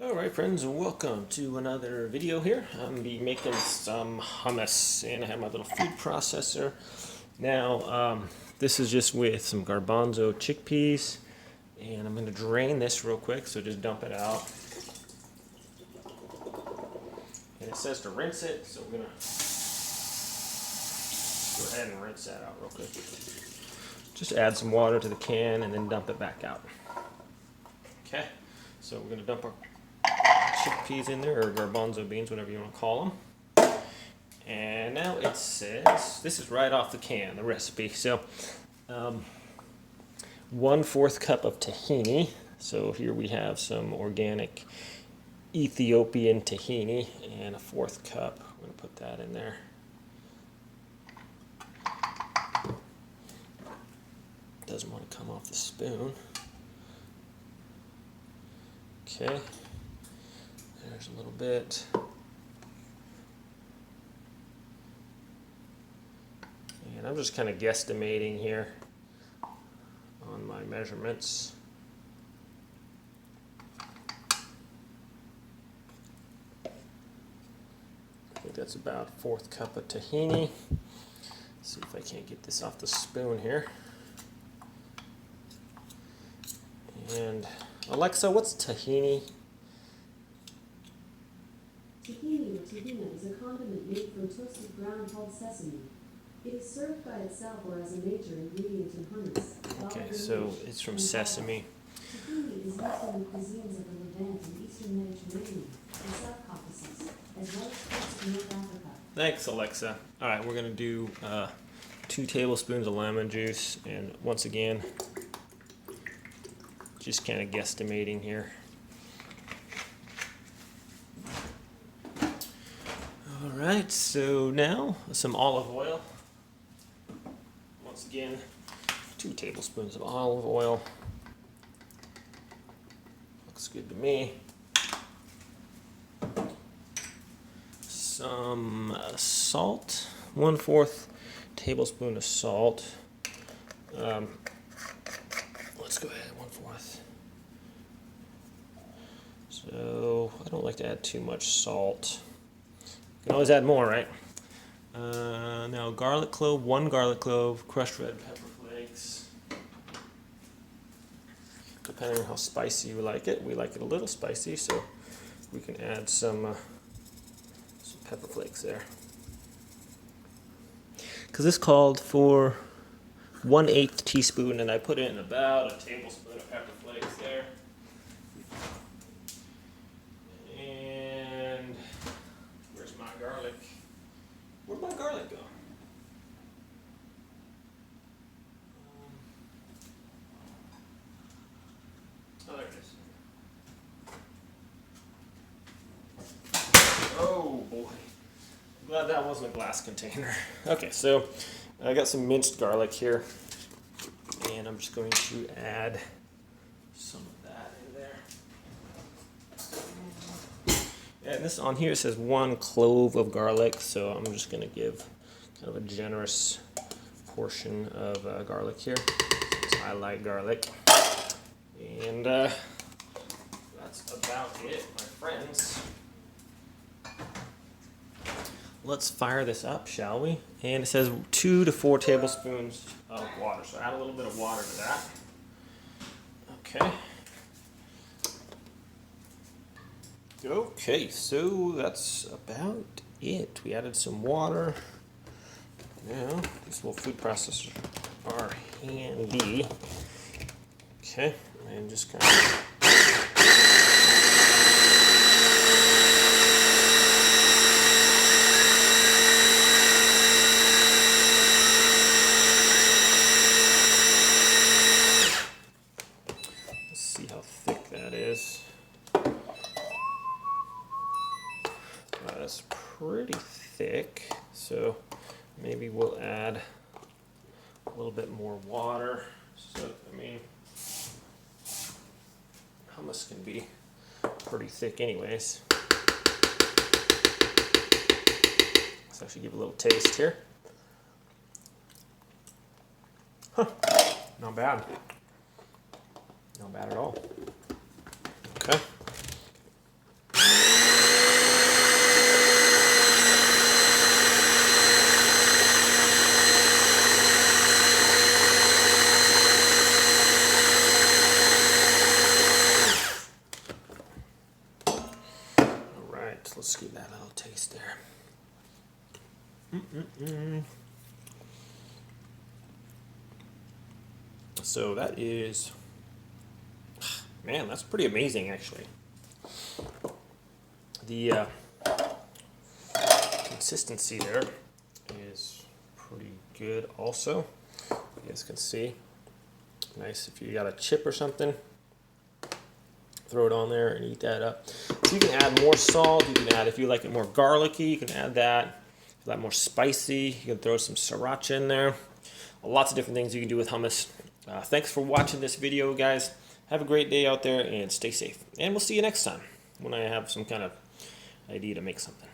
Alright friends, welcome to another video here. I'm going to be making some hummus and I have my little food processor. Now this is just with some garbanzo chickpeas and I'm going to drain this real quick, so just dump it out. And it says to rinse it, so we're going to go ahead and rinse that out real quick. Just add some water to the can and then dump it back out. Okay, so we're going to dump our chickpeas in there, or garbanzo beans, whatever you want to call them. And now it says, this is right off the can, the recipe. So 1/4 cup of tahini. So here we have some organic Ethiopian tahini, and a 1/4 cup. I'm going to put that in there. Doesn't want to come off the spoon. Okay. There's a little bit. And I'm just kind of guesstimating here on my measurements. I think that's about 1/4 cup of tahini. Let's see if I can't get this off the spoon here. And Alexa, what's tahini? Tahini, or tahina, is a condiment made from toasted ground called sesame. It is served by itself or as a major ingredient in hummus. Okay, so it's from sesame. Tahini is used in the cuisines of the Levant and Eastern Mediterranean, and South Caucasus, as well as parts of North Africa. Thanks, Alexa. All right, we're going to do 2 tablespoons of lemon juice, and once again, just kind of guesstimating here. Alright, so now some olive oil. Once again, 2 tablespoons of olive oil. Looks good to me. Some salt, 1/4 tablespoon of salt. Let's go ahead, 1/4. So I don't like to add too much salt. You can always add more, right? Now garlic clove, 1 garlic clove, crushed red pepper flakes. Depending on how spicy you like it. We like it a little spicy, so we can add some pepper flakes there. Because this called for 1/8 teaspoon, and I put in about a tablespoon of pepper flakes there. And where's my garlic? Where'd my garlic go? Oh, there it is. Oh boy. I'm glad that wasn't a glass container. Okay, so I got some minced garlic here, and I'm just going to add some of that in there. And this on here says 1 clove of garlic, so I'm just going to give kind of a generous portion of garlic here, since I like garlic. And that's about it, my friends. Let's fire this up, shall we? And it says 2 to 4 tablespoons of water, so add a little bit of water to that. Okay. Okay, so that's about it. We added some water. Now, these little food processors are handy. Okay, and just kind of... Let's see how thick that is. That's pretty thick, so maybe we'll add a little bit more water. So, I mean, hummus can be pretty thick anyways. Let's actually give a little taste here. Huh, not bad. Not bad at all. Okay. So let's give that a little taste there. So that is, man, that's pretty amazing actually. The consistency there is pretty good also. You guys can see. Nice if you got a chip or something. Throw it on there and eat that up. So you can add more salt. You can add, if you like it more garlicky, you can add that. If you like more spicy, you can throw some sriracha in there. Lots of different things you can do with hummus. Thanks for watching this video, guys. Have a great day out there and stay safe. And we'll see you next time when I have some kind of idea to make something.